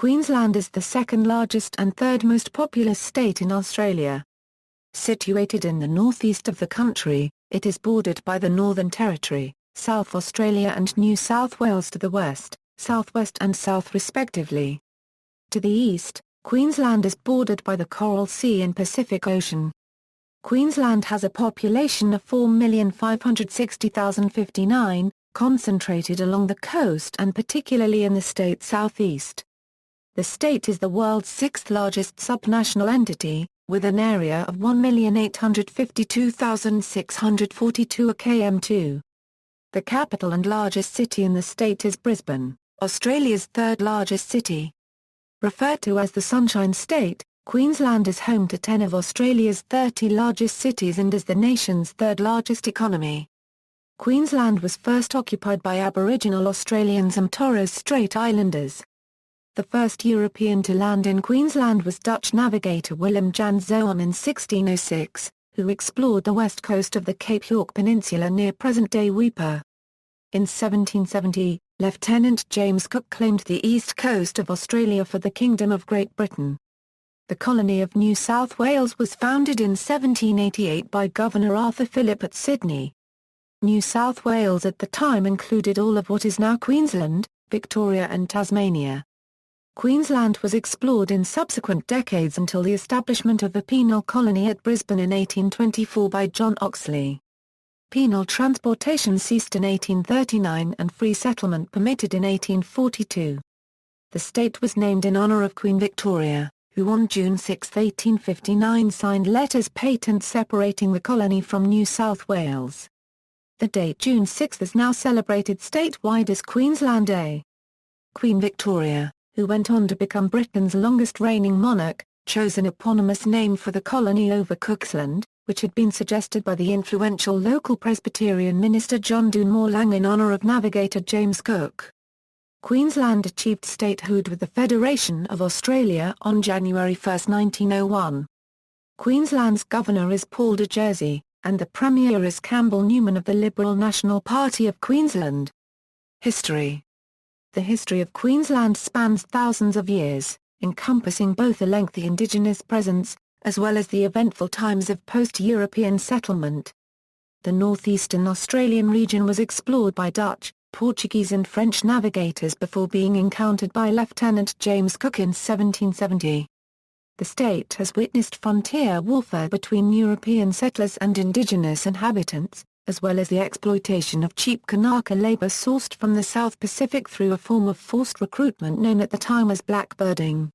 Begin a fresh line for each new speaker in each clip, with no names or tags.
Queensland is the second largest and third most populous state in Australia. Situated in the northeast of the country, it is bordered by the Northern Territory, South Australia and New South Wales to the west, southwest and south respectively. To the east, Queensland is bordered by the Coral Sea and Pacific Ocean. Queensland has a population of 4,560,059, concentrated along the coast and particularly in the state's southeast. The state is the world's sixth largest subnational entity, with an area of 1,852,642 km². The capital and largest city in the state is Brisbane, Australia's third largest city. Referred to as the Sunshine State, Queensland is home to 10 of Australia's 30 largest cities and is the nation's third largest economy. Queensland was first occupied by Aboriginal Australians and Torres Strait Islanders. The first European to land in Queensland was Dutch navigator Willem Janszoon in 1606, who explored the west coast of the Cape York Peninsula near present-day Weipa. In 1770, Lieutenant James Cook claimed the east coast of Australia for the Kingdom of Great Britain. The colony of New South Wales was founded in 1788 by Governor Arthur Phillip at Sydney. New South Wales at the time included all of what is now Queensland, Victoria and Tasmania. Queensland was explored in subsequent decades until the establishment of the Penal colony at Brisbane in 1824 by John Oxley. Penal transportation ceased in 1839 and free settlement permitted in 1842. The state was named in honour of Queen Victoria, who on June 6, 1859 signed letters patent separating the colony from New South Wales. The date June 6 is now celebrated statewide as Queensland Day. Queen Victoria, who went on to become Britain's longest reigning monarch, chose an eponymous name for the colony over Cooksland, which had been suggested by the influential local Presbyterian minister John Dunmore Lang in honour of navigator James Cook. Queensland achieved statehood with the Federation of Australia on January 1, 1901. Queensland's governor is Paul de Jersey, and the premier is Campbell Newman of the Liberal National Party of Queensland. History. The history of Queensland spans thousands of years, encompassing both a lengthy indigenous presence, as well as the eventful times of post-European settlement. The northeastern Australian region was explored by Dutch, Portuguese and French navigators before being encountered by Lieutenant James Cook in 1770. The state has witnessed frontier warfare between European settlers and indigenous inhabitants, as well as the exploitation of cheap Kanaka labour sourced from the South Pacific through a form of forced recruitment known at the time as blackbirding.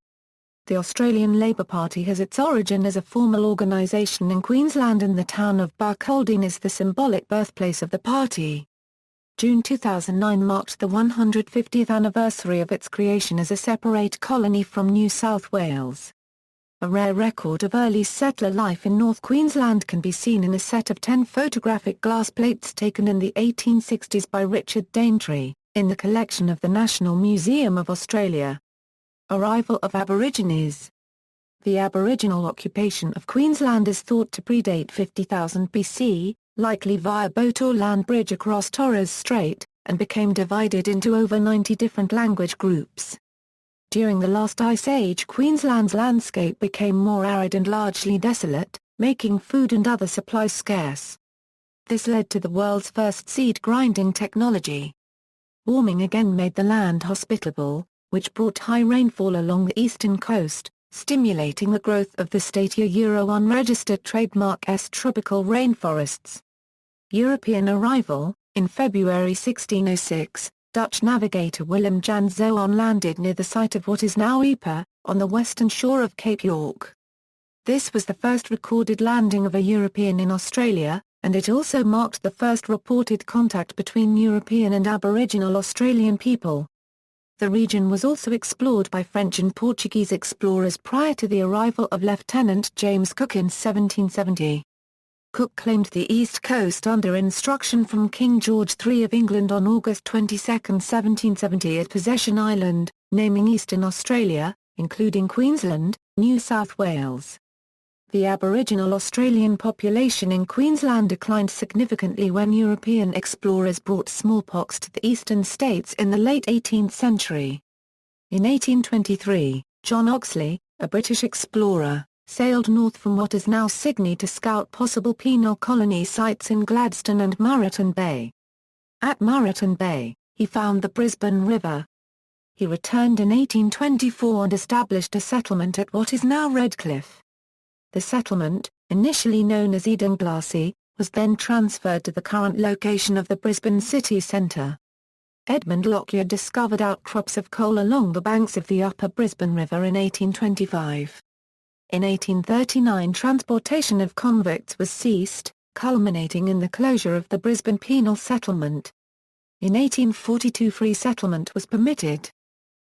The Australian Labor Party has its origin as a formal organisation in Queensland, and the town of Barcaldine is the symbolic birthplace of the party. June 2009 marked the 150th anniversary of its creation as a separate colony from New South Wales. A rare record of early settler life in North Queensland can be seen in a set of 10 photographic glass plates taken in the 1860s by Richard Daintree, in the collection of the National Museum of Australia. Arrival of Aborigines. The Aboriginal occupation of Queensland is thought to predate 50,000 BC, likely via boat or land bridge across Torres Strait, and became divided into over 90 different language groups. During the last ice age, Queensland's landscape became more arid and largely desolate, making food and other supplies scarce. This led to the world's first seed grinding technology. Warming again made the land hospitable, which brought high rainfall along the eastern coast, stimulating the growth of the state unregistered trademark S tropical rainforests. European arrival. In February 1606, Dutch navigator Willem Janszoon landed near the site of what is now Weipa, on the western shore of Cape York. This was the first recorded landing of a European in Australia, and it also marked the first reported contact between European and Aboriginal Australian people. The region was also explored by French and Portuguese explorers prior to the arrival of Lieutenant James Cook in 1770. Cook claimed the east coast under instruction from King George III of England on August 22, 1770 at Possession Island, naming Eastern Australia, including Queensland, New South Wales. The Aboriginal Australian population in Queensland declined significantly when European explorers brought smallpox to the eastern states in the late 18th century. In 1823, John Oxley, a British explorer, sailed north from what is now Sydney to scout possible penal colony sites in Gladstone and Moreton Bay. At Moreton Bay, he found the Brisbane River. He returned in 1824 and established a settlement at what is now Redcliffe. The settlement, initially known as Eden Glassy, was then transferred to the current location of the Brisbane city centre. Edmund Lockyer discovered outcrops of coal along the banks of the upper Brisbane River in 1825. In 1839 transportation of convicts was ceased, culminating in the closure of the Brisbane penal settlement. In 1842 free settlement was permitted.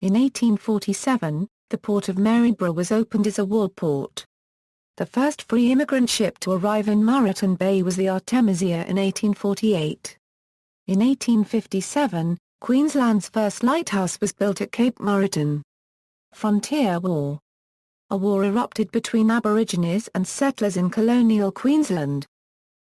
In 1847, the port of Maryborough was opened as a wall port. The first free immigrant ship to arrive in Moreton Bay was the Artemisia in 1848. In 1857, Queensland's first lighthouse was built at Cape Moreton. Frontier War. A war erupted between Aborigines and settlers in colonial Queensland.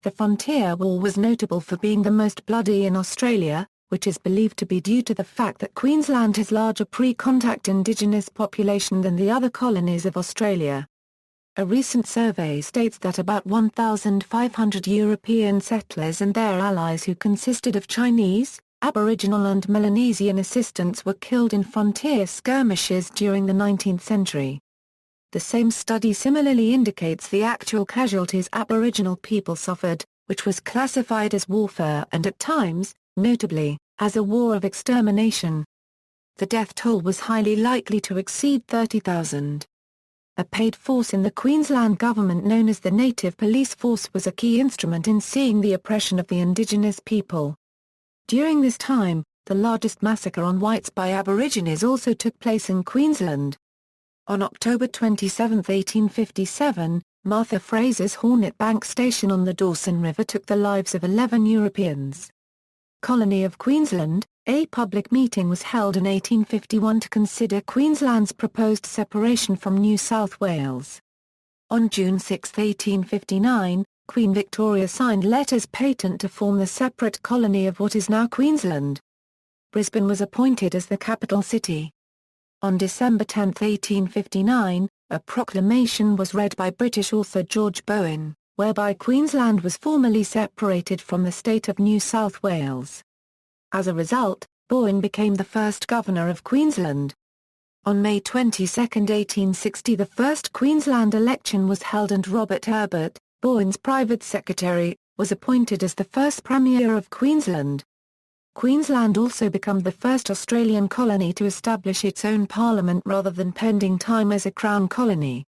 The Frontier War was notable for being the most bloody in Australia, which is believed to be due to the fact that Queensland has larger pre-contact Indigenous population than the other colonies of Australia. A recent survey states that about 1,500 European settlers and their allies who consisted of Chinese, Aboriginal and Melanesian assistants were killed in frontier skirmishes during the 19th century. The same study similarly indicates the actual casualties Aboriginal people suffered, which was classified as warfare and at times, notably, as a war of extermination. The death toll was highly likely to exceed 30,000. A paid force in the Queensland government known as the Native Police Force was a key instrument in seeing the oppression of the Indigenous people. During this time, the largest massacre on whites by Aborigines also took place in Queensland. On October 27, 1857, Martha Fraser's Hornet Bank station on the Dawson River took the lives of 11 Europeans. Colony of Queensland. A public meeting was held in 1851 to consider Queensland's proposed separation from New South Wales. On June 6, 1859, Queen Victoria signed letters patent to form the separate colony of what is now Queensland. Brisbane was appointed as the capital city. On December 10, 1859, a proclamation was read by British author George Bowen, whereby Queensland was formally separated from the state of New South Wales. As a result, Bowen became the first governor of Queensland. On May 22, 1860 the first Queensland election was held and Robert Herbert, Bowen's private secretary, was appointed as the first Premier of Queensland. Queensland also became the first Australian colony to establish its own parliament rather than pending time as a Crown colony.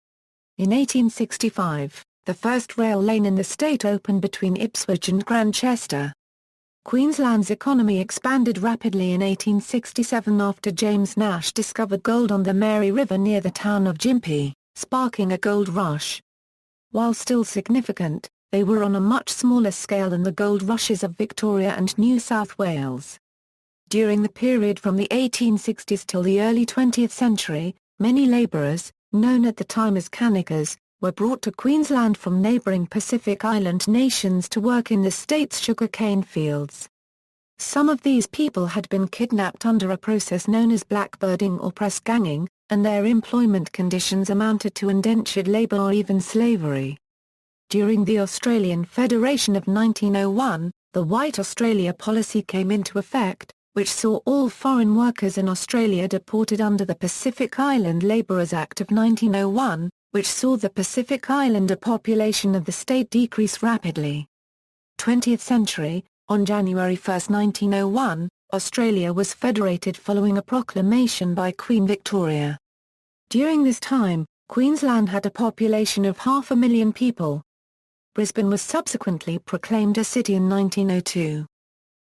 In 1865, the first rail lane in the state opened between Ipswich and Grantchester. Queensland's economy expanded rapidly in 1867 after James Nash discovered gold on the Mary River near the town of Gympie, sparking a gold rush. While still significant, they were on a much smaller scale than the gold rushes of Victoria and New South Wales. During the period from the 1860s till the early 20th century, many labourers, known at the time as Kanakas, were brought to Queensland from neighbouring Pacific Island nations to work in the state's sugarcane fields. Some of these people had been kidnapped under a process known as blackbirding or press ganging, and their employment conditions amounted to indentured labour or even slavery. During the Australian Federation of 1901, the White Australia policy came into effect, which saw all foreign workers in Australia deported under the Pacific Island Labourers Act of 1901, which saw the Pacific Islander population of the state decrease rapidly. 20th century, on January 1, 1901, Australia was federated following a proclamation by Queen Victoria. During this time, Queensland had a population of 500,000 people. Brisbane was subsequently proclaimed a city in 1902.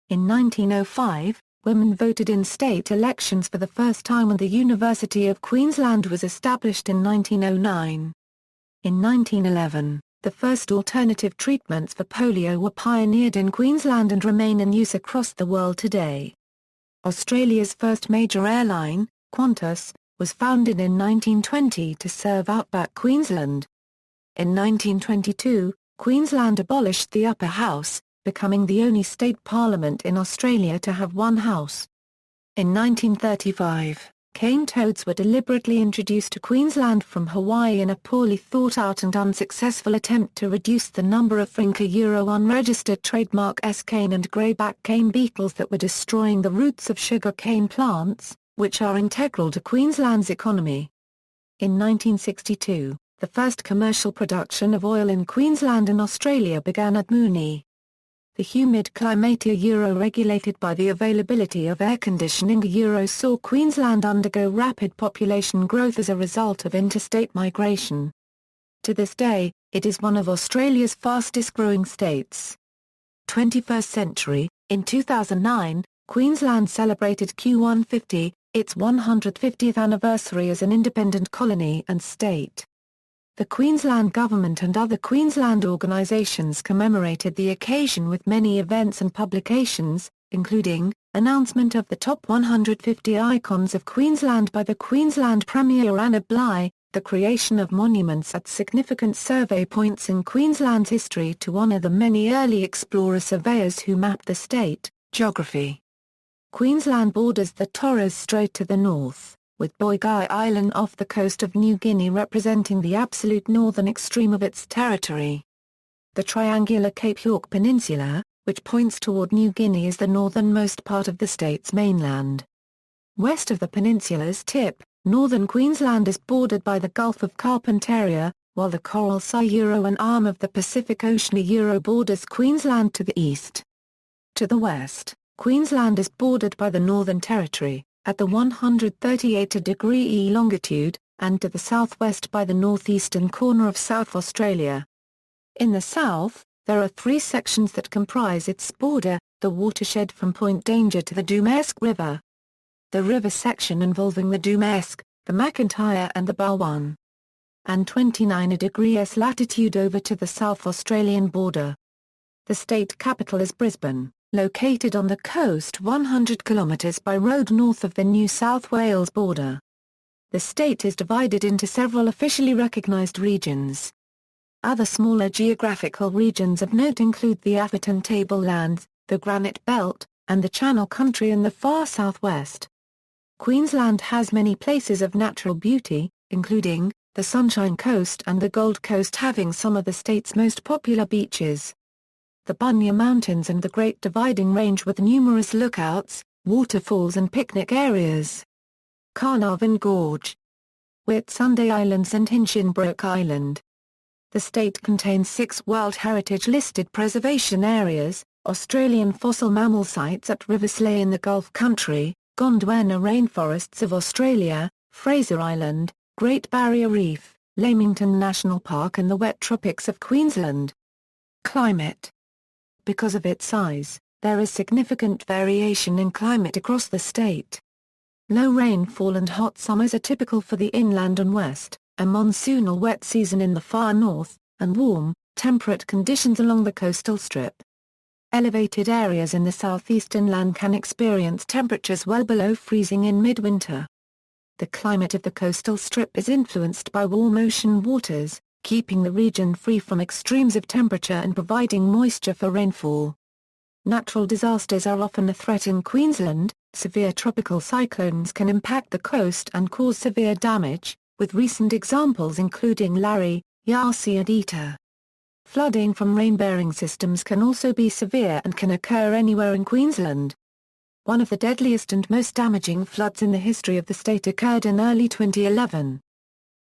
In 1905, women voted in state elections for the first time and the University of Queensland was established in 1909. In 1911, the first alternative treatments for polio were pioneered in Queensland and remain in use across the world today. Australia's first major airline, Qantas, was founded in 1920 to serve outback Queensland. In 1922, Queensland abolished the upper house, becoming the only state parliament in Australia to have one house. In 1935, cane toads were deliberately introduced to Queensland from Hawaii in a poorly thought-out and unsuccessful attempt to reduce the number of unregistered trademark S. cane and greyback cane beetles that were destroying the roots of sugar cane plants, which are integral to Queensland's economy. In 1962, the first commercial production of oil in Queensland and Australia began at Moonee. The humid climate regulated by the availability of air conditioning saw Queensland undergo rapid population growth as a result of interstate migration. To this day, it is one of Australia's fastest growing states. 21st century, in 2009, Queensland celebrated Q150, its 150th anniversary as an independent colony and state. The Queensland Government and other Queensland organisations commemorated the occasion with many events and publications, including, announcement of the top 150 icons of Queensland by the Queensland Premier Anna Bligh, the creation of monuments at significant survey points in Queensland's history to honour the many early explorer surveyors who mapped the state, geography. Queensland borders the Torres Strait to the north, with Boigai Island off the coast of New Guinea representing the absolute northern extreme of its territory. The triangular Cape York Peninsula, which points toward New Guinea, is the northernmost part of the state's mainland. West of the peninsula's tip, northern Queensland is bordered by the Gulf of Carpentaria, while the Coral Sea an arm of the Pacific Ocean borders Queensland to the east. To the west, Queensland is bordered by the Northern Territory, at the 138° E longitude, and to the southwest by the northeastern corner of South Australia. In the south, there are three sections that comprise its border: the watershed from Point Danger to the Dumask River, the river section involving the Dumask, the McIntyre and the Barwon, and 29° S latitude over to the South Australian border. The state capital is Brisbane, located on the coast 100 kilometres by road north of the New South Wales border. The state is divided into several officially recognised regions. Other smaller geographical regions of note include the Atherton Tablelands, the Granite Belt, and the Channel Country in the far southwest. Queensland has many places of natural beauty, including the Sunshine Coast and the Gold Coast, having some of the state's most popular beaches. The Bunya Mountains and the Great Dividing Range with numerous lookouts, waterfalls and picnic areas. Carnarvon Gorge, Whitsunday Islands and Hinchinbrook Island. The state contains 6 World Heritage listed preservation areas: Australian fossil mammal sites at Riverslea in the Gulf Country, Gondwana Rainforests of Australia, Fraser Island, Great Barrier Reef, Leamington National Park and the wet tropics of Queensland. Climate. Because of its size, there is significant variation in climate across the state. Low rainfall and hot summers are typical for the inland and west, a monsoonal wet season in the far north, and warm, temperate conditions along the coastal strip. Elevated areas in the southeast inland can experience temperatures well below freezing in midwinter. The climate of the coastal strip is influenced by warm ocean waters, keeping the region free from extremes of temperature and providing moisture for rainfall. Natural disasters are often a threat in Queensland. Severe tropical cyclones can impact the coast and cause severe damage, with recent examples including Larry, Yasi and Eta. Flooding from rain-bearing systems can also be severe and can occur anywhere in Queensland. One of the deadliest and most damaging floods in the history of the state occurred in early 2011.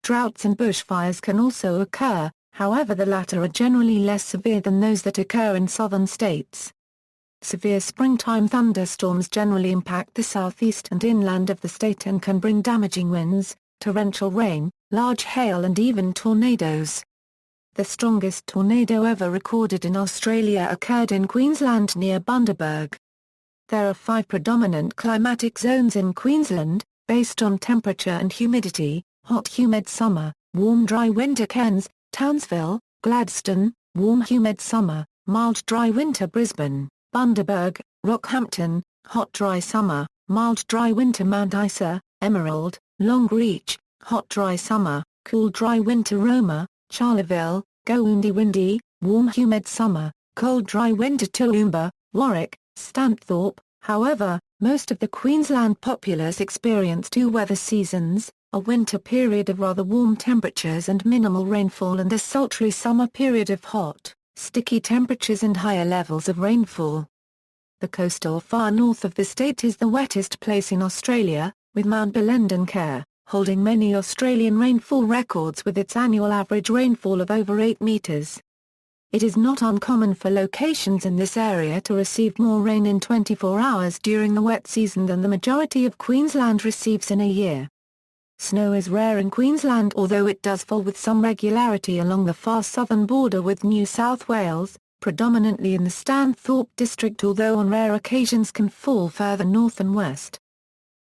Droughts and bushfires can also occur, however the latter are generally less severe than those that occur in southern states. Severe springtime thunderstorms generally impact the southeast and inland of the state and can bring damaging winds, torrential rain, large hail and even tornadoes. The strongest tornado ever recorded in Australia occurred in Queensland near Bundaberg. There are 5 predominant climatic zones in Queensland, based on temperature and humidity: hot humid summer, warm dry winter Cairns, Townsville, Gladstone, warm humid summer, mild dry winter Brisbane, Bundaberg, Rockhampton, hot dry summer, mild dry winter Mount Isa, Emerald, Longreach, hot dry summer, cool dry winter Roma, Charleville, Goondy windy, warm humid summer, cold dry winter Toowoomba, Warwick, Stanthorpe, However, most of the Queensland populace experience two weather seasons, a winter period of rather warm temperatures and minimal rainfall and a sultry summer period of hot, sticky temperatures and higher levels of rainfall. The coastal far north of the state is the wettest place in Australia, with Mount Bellenden Care, holding many Australian rainfall records with its annual average rainfall of over 8 metres. It is not uncommon for locations in this area to receive more rain in 24 hours during the wet season than the majority of Queensland receives in a year. Snow is rare in Queensland, although it does fall with some regularity along the far southern border with New South Wales, predominantly in the Stanthorpe district, although on rare occasions can fall further north and west.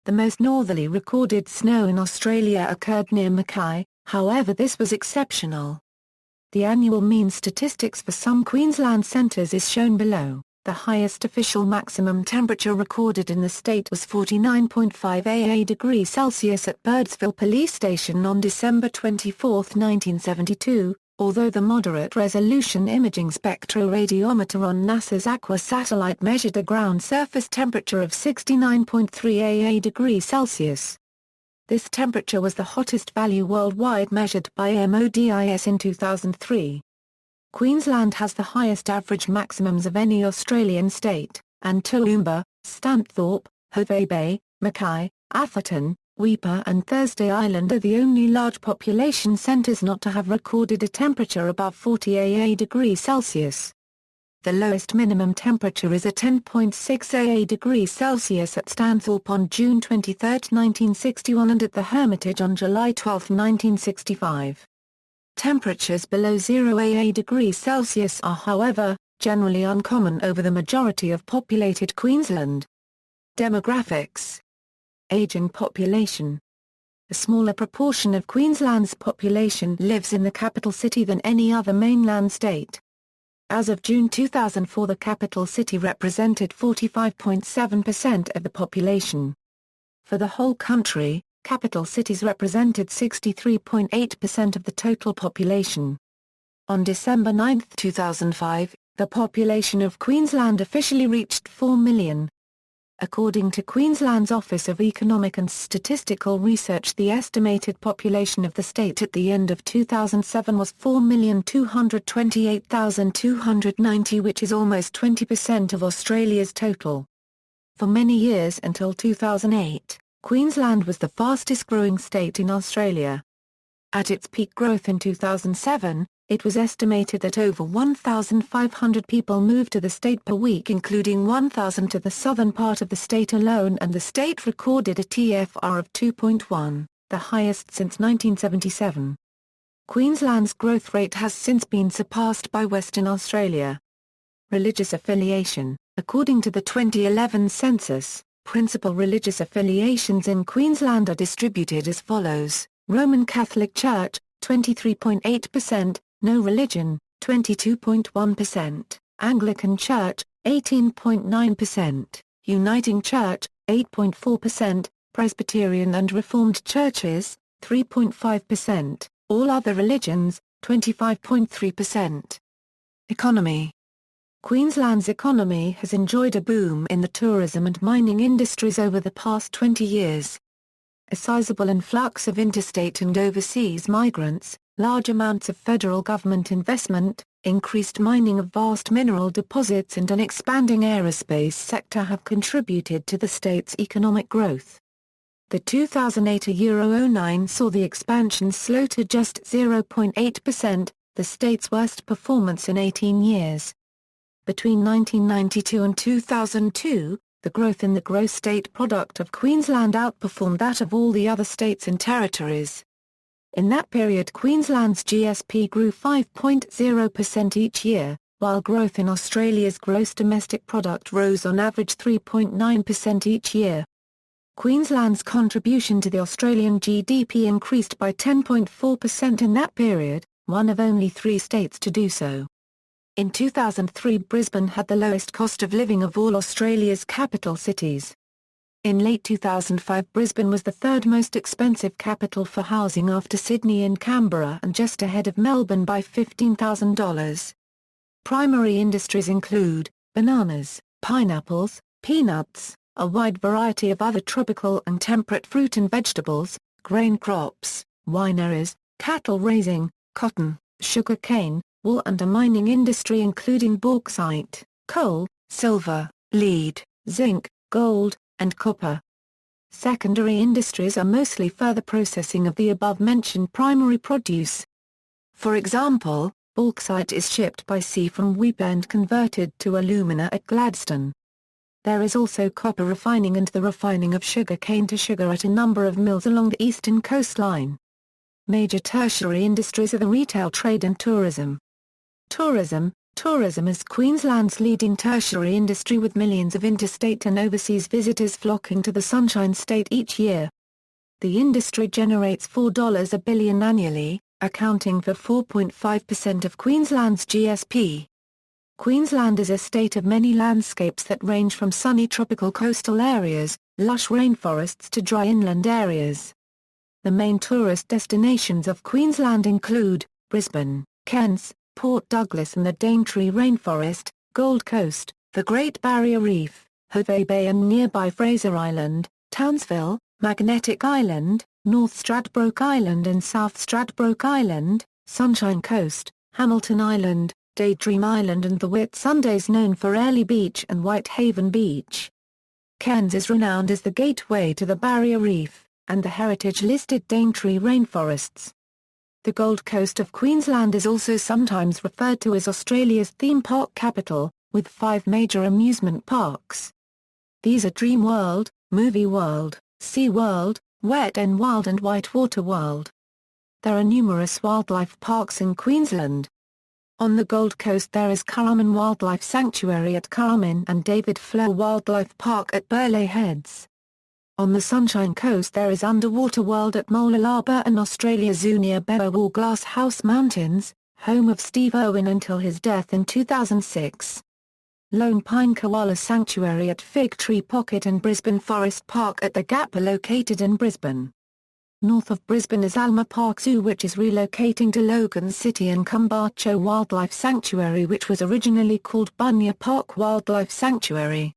The most northerly recorded snow in Australia occurred near Mackay, however this was exceptional. The annual mean statistics for some Queensland centres is shown below. The highest official maximum temperature recorded in the state was 49.5 degrees Celsius at Birdsville Police Station on December 24, 1972, although the moderate-resolution imaging spectroradiometer on NASA's Aqua satellite measured a ground surface temperature of 69.3 degrees Celsius. This temperature was the hottest value worldwide measured by MODIS in 2003. Queensland has the highest average maximums of any Australian state, and Toowoomba, Stanthorpe, Hervey Bay, Mackay, Atherton, Weipa and Thursday Island are the only large population centres not to have recorded a temperature above 40 degrees Celsius. The lowest minimum temperature is at 10.6 degrees Celsius at Stanthorpe on June 23, 1961 and at the Hermitage on July 12, 1965. Temperatures below 0 degrees Celsius are however, generally uncommon over the majority of populated Queensland. Demographics. Aging population. A smaller proportion of Queensland's population lives in the capital city than any other mainland state. As of June 2004, the capital city represented 45.7% of the population. For the whole country, capital cities represented 63.8% of the total population. On December 9, 2005, the population of Queensland officially reached 4 million. According to Queensland's Office of Economic and Statistical Research, the estimated population of the state at the end of 2007 was 4,228,290, which is almost 20% of Australia's total. For many years until 2008, Queensland was the fastest growing state in Australia. At its peak growth in 2007, it was estimated that over 1,500 people moved to the state per week, including 1,000 to the southern part of the state alone, and the state recorded a TFR of 2.1, the highest since 1977. Queensland's growth rate has since been surpassed by Western Australia. Religious affiliation. According to the 2011 census, principal religious affiliations in Queensland are distributed as follows: Roman Catholic Church, 23.8%, No Religion, 22.1%, Anglican Church, 18.9%, Uniting Church, 8.4%, Presbyterian and Reformed Churches, 3.5%, all other religions, 25.3%. Economy. Queensland's economy has enjoyed a boom in the tourism and mining industries over the past 20 years. A sizable influx of interstate and overseas migrants, large amounts of federal government investment, increased mining of vast mineral deposits and an expanding aerospace sector have contributed to the state's economic growth. The 2008-09 saw the expansion slow to just 0.8%, the state's worst performance in 18 years. Between 1992 and 2002, the growth in the gross state product of Queensland outperformed that of all the other states and territories. In that period, Queensland's GSP grew 5.0% each year, while growth in Australia's gross domestic product rose on average 3.9% each year. Queensland's contribution to the Australian GDP increased by 10.4% in that period, one of only 3 states to do so. In 2003, Brisbane had the lowest cost of living of all Australia's capital cities. In late 2005, Brisbane was the third most expensive capital for housing after Sydney and Canberra, and just ahead of Melbourne by $15,000. Primary industries include bananas, pineapples, peanuts, a wide variety of other tropical and temperate fruit and vegetables, grain crops, wineries, cattle raising, cotton, sugar cane, wool and a mining industry including bauxite, coal, silver, lead, zinc, gold, and copper. Secondary industries are mostly further processing of the above-mentioned primary produce. For example, bauxite is shipped by sea from Weipa and converted to alumina at Gladstone. There is also copper refining and the refining of sugar cane to sugar at a number of mills along the eastern coastline. Major tertiary industries are the retail trade and tourism. Tourism is Queensland's leading tertiary industry with millions of interstate and overseas visitors flocking to the Sunshine State each year. The industry generates $4 billion annually, accounting for 4.5% of Queensland's GSP. Queensland is a state of many landscapes that range from sunny tropical coastal areas, lush rainforests to dry inland areas. The main tourist destinations of Queensland include Brisbane, Cairns, Port Douglas and the Daintree Rainforest, Gold Coast, the Great Barrier Reef, Hervey Bay and nearby Fraser Island, Townsville, Magnetic Island, North Stradbroke Island and South Stradbroke Island, Sunshine Coast, Hamilton Island, Daydream Island and the Whitsundays known for Early Beach and Whitehaven Beach. Cairns is renowned as the gateway to the Barrier Reef, and the heritage-listed Daintree Rainforests. The Gold Coast of Queensland is also sometimes referred to as Australia's theme park capital, with 5 major amusement parks. These are Dream World, Movie World, Sea World, Wet n Wild and Whitewater World. There are numerous wildlife parks in Queensland. On the Gold Coast there is Currumin Wildlife Sanctuary at Currumin and David Fleur Wildlife Park at Burleigh Heads. On the Sunshine Coast there is Underwater World at Mooloolaba and Australia Zoo near Beerwah Glass House Mountains, home of Steve Irwin until his death in 2006. Lone Pine Koala Sanctuary at Fig Tree Pocket and Brisbane Forest Park at the Gap are located in Brisbane. North of Brisbane is Alma Park Zoo which is relocating to Logan City and Cumbacho Wildlife Sanctuary which was originally called Bunya Park Wildlife Sanctuary.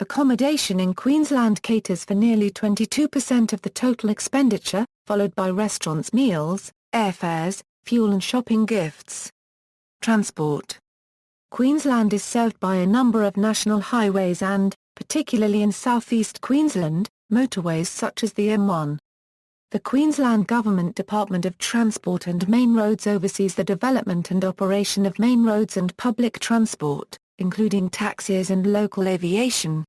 Accommodation in Queensland caters for nearly 22% of the total expenditure, followed by restaurants' meals, airfares, fuel and shopping gifts. Transport. Queensland is served by a number of national highways and, particularly in southeast Queensland, motorways such as the M1. The Queensland Government Department of Transport and Main Roads oversees the development and operation of main roads and public transport, including taxis and local aviation.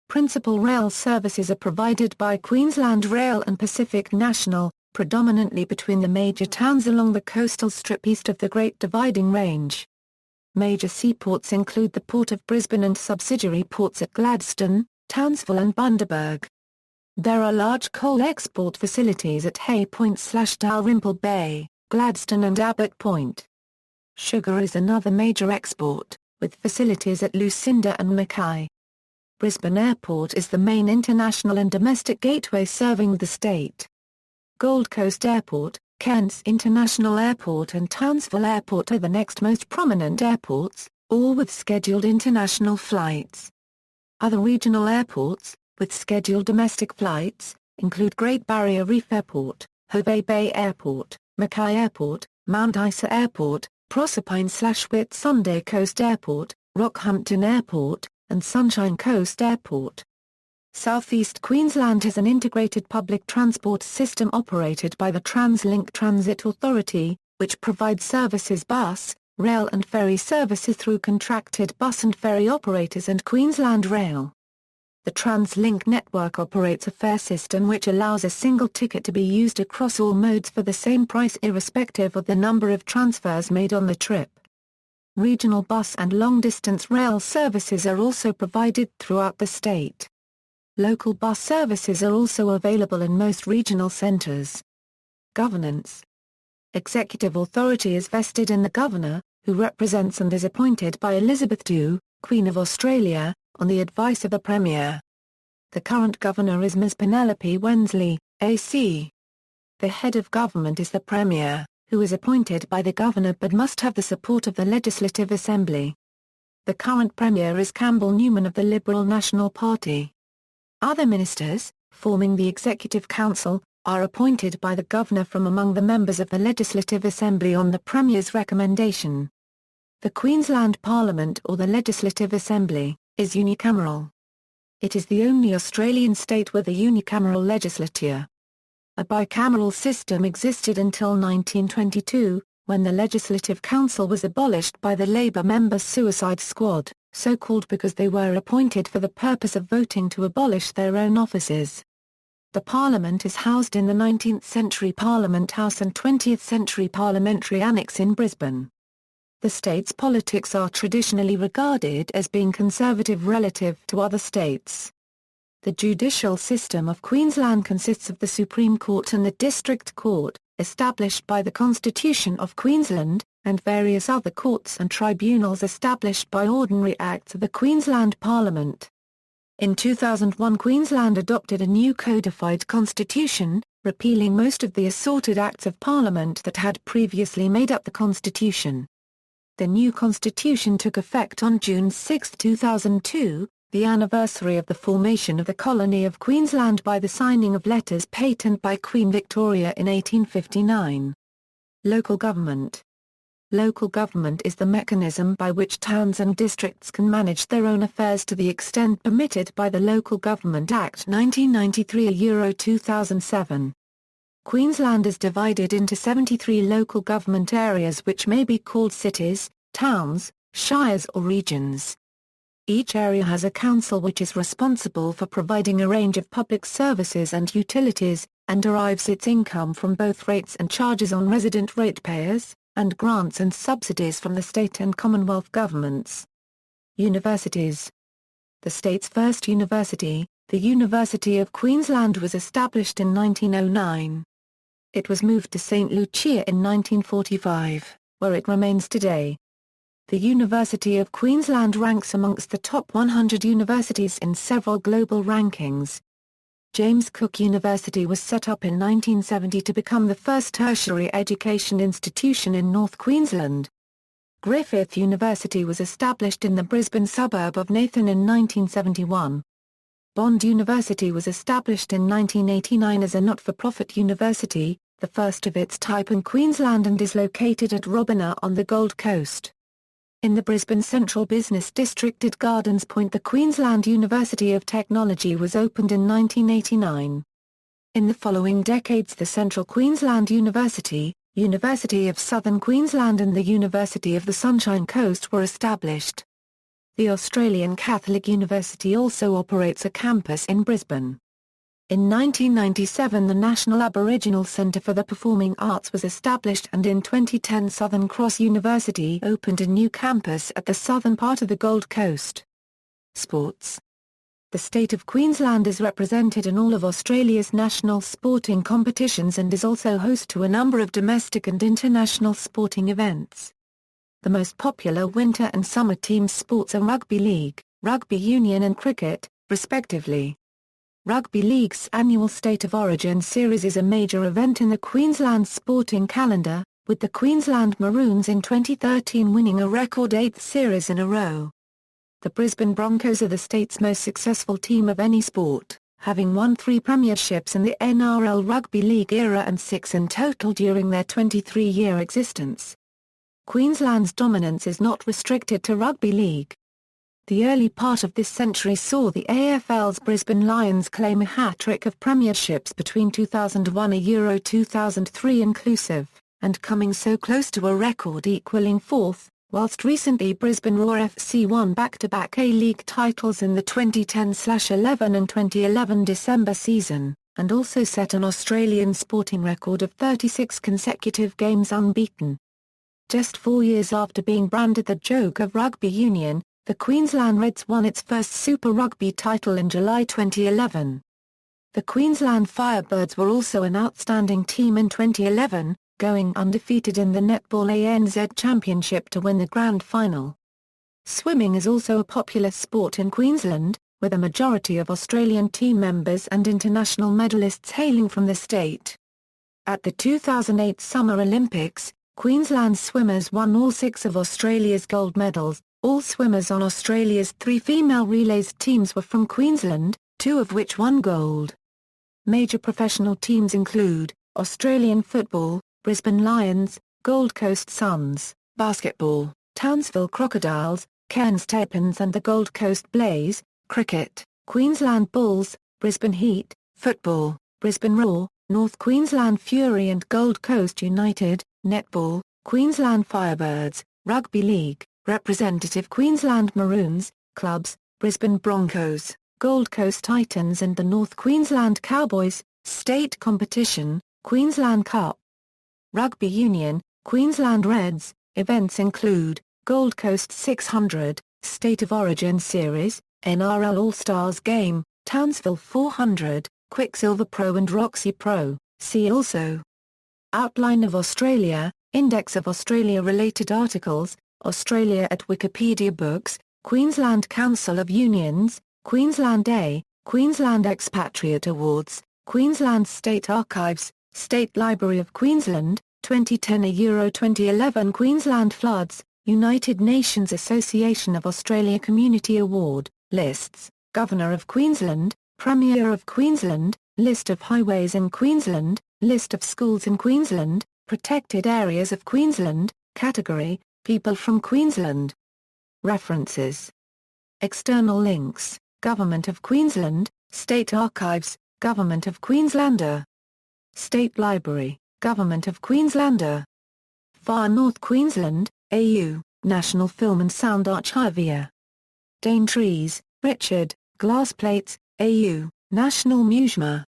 Principal rail services are provided by Queensland Rail and Pacific National, predominantly between the major towns along the coastal strip east of the Great Dividing Range. Major seaports include the Port of Brisbane and subsidiary ports at Gladstone, Townsville and Bundaberg. There are large coal export facilities at Hay Point/Dalrymple Bay, Gladstone and Abbott Point. Sugar is another major export, with facilities at Lucinda and Mackay. Brisbane Airport is the main international and domestic gateway serving the state. Gold Coast Airport, Cairns International Airport and Townsville Airport are the next most prominent airports, all with scheduled international flights. Other regional airports, with scheduled domestic flights, include Great Barrier Reef Airport, Hervey Bay Airport, Mackay Airport, Mount Isa Airport, Proserpine/Whitsunday Coast Airport, Rockhampton Airport, and Sunshine Coast Airport. Southeast Queensland has an integrated public transport system operated by the TransLink Transit Authority, which provides services bus, rail and ferry services through contracted bus and ferry operators and Queensland Rail. The TransLink network operates a fare system which allows a single ticket to be used across all modes for the same price irrespective of the number of transfers made on the trip. Regional bus and long-distance rail services are also provided throughout the state. Local bus services are also available in most regional centres. Governance. Executive authority is vested in the Governor, who represents and is appointed by Elizabeth II, Queen of Australia, on the advice of the Premier. The current Governor is Ms Penelope Wensley, AC. The head of government is the Premier, who is appointed by the Governor but must have the support of the Legislative Assembly. The current Premier is Campbell Newman of the Liberal National Party. Other ministers, forming the Executive Council, are appointed by the Governor from among the members of the Legislative Assembly on the Premier's recommendation. The Queensland Parliament or the Legislative Assembly is unicameral. It is the only Australian state with a unicameral legislature. A bicameral system existed until 1922, when the Legislative Council was abolished by the Labor Members' Suicide Squad, so called because they were appointed for the purpose of voting to abolish their own offices. The Parliament is housed in the 19th-century Parliament House and 20th-century Parliamentary Annex in Brisbane. The state's politics are traditionally regarded as being conservative relative to other states. The judicial system of Queensland consists of the Supreme Court and the District Court, established by the Constitution of Queensland, and various other courts and tribunals established by ordinary acts of the Queensland Parliament. In 2001 Queensland adopted a new codified constitution, repealing most of the assorted acts of Parliament that had previously made up the constitution. The new constitution took effect on June 6, 2002, the anniversary of the formation of the colony of Queensland by the signing of letters patent by Queen Victoria in 1859. Local government. Local government is the mechanism by which towns and districts can manage their own affairs to the extent permitted by the Local Government Act 1993/2007. Queensland is divided into 73 local government areas which may be called cities, towns, shires or regions. Each area has a council which is responsible for providing a range of public services and utilities, and derives its income from both rates and charges on resident ratepayers, and grants and subsidies from the state and Commonwealth governments. Universities. The state's first university, the University of Queensland, was established in 1909. It was moved to St Lucia in 1945, where it remains today. The University of Queensland ranks amongst the top 100 universities in several global rankings. James Cook University was set up in 1970 to become the first tertiary education institution in North Queensland. Griffith University was established in the Brisbane suburb of Nathan in 1971. Bond University was established in 1989 as a not-for-profit university, the first of its type in Queensland, and is located at Robina on the Gold Coast. In the Brisbane Central Business District at Gardens Point, the Queensland University of Technology was opened in 1989. In the following decades the Central Queensland University, University of Southern Queensland and the University of the Sunshine Coast were established. The Australian Catholic University also operates a campus in Brisbane. In 1997 the National Aboriginal Centre for the Performing Arts was established, and in 2010 Southern Cross University opened a new campus at the southern part of the Gold Coast. Sports. The state of Queensland is represented in all of Australia's national sporting competitions and is also host to a number of domestic and international sporting events. The most popular winter and summer team sports are rugby league, rugby union and cricket, respectively. Rugby League's annual State of Origin series is a major event in the Queensland sporting calendar, with the Queensland Maroons in 2013 winning a record 8th series in a row. The Brisbane Broncos are the state's most successful team of any sport, having won 3 premierships in the NRL Rugby League era and 6 in total during their 23-year existence. Queensland's dominance is not restricted to rugby league. The early part of this century saw the AFL's Brisbane Lions claim a hat-trick of premierships between 2001 and Euro 2003 inclusive, and coming so close to a record equalling 4th, whilst recently Brisbane Roar FC won back-to-back A-League titles in the 2010/11 and 2011 December season, and also set an Australian sporting record of 36 consecutive games unbeaten. Just 4 years after being branded the joke of rugby union, the Queensland Reds won its first Super Rugby title in July 2011. The Queensland Firebirds were also an outstanding team in 2011, going undefeated in the Netball ANZ Championship to win the grand final. Swimming is also a popular sport in Queensland, with a majority of Australian team members and international medalists hailing from the state. At the 2008 Summer Olympics, Queensland swimmers won all 6 of Australia's gold medals, All swimmers on Australia's 3 female relays teams were from Queensland, 2 of which won gold. Major professional teams include Australian football, Brisbane Lions, Gold Coast Suns, basketball, Townsville Crocodiles, Cairns Taipans and the Gold Coast Blaze, cricket, Queensland Bulls, Brisbane Heat, football, Brisbane Roar, North Queensland Fury and Gold Coast United, netball, Queensland Firebirds, rugby league, representative Queensland Maroons, clubs, Brisbane Broncos, Gold Coast Titans and the North Queensland Cowboys, state competition, Queensland Cup. Rugby union, Queensland Reds, events include, Gold Coast 600, State of Origin Series, NRL All-Stars Game, Townsville 400, Quicksilver Pro and Roxy Pro, see also. Outline of Australia, Index of Australia-related articles, Australia at Wikipedia Books, Queensland Council of Unions, Queensland Day, Queensland Expatriate Awards, Queensland State Archives, State Library of Queensland, 2010 Euro 2011 Queensland Floods, United Nations Association of Australia Community Award, lists, Governor of Queensland, Premier of Queensland, List of highways in Queensland, List of schools in Queensland, Protected areas of Queensland, Category, People from Queensland. References. External links, Government of Queensland, State Archives, Government of Queenslander. State Library, Government of Queenslander. Far North Queensland, AU, National Film and Sound Archivia. Daintrees, Richard, Glass Plates, AU, National Museum.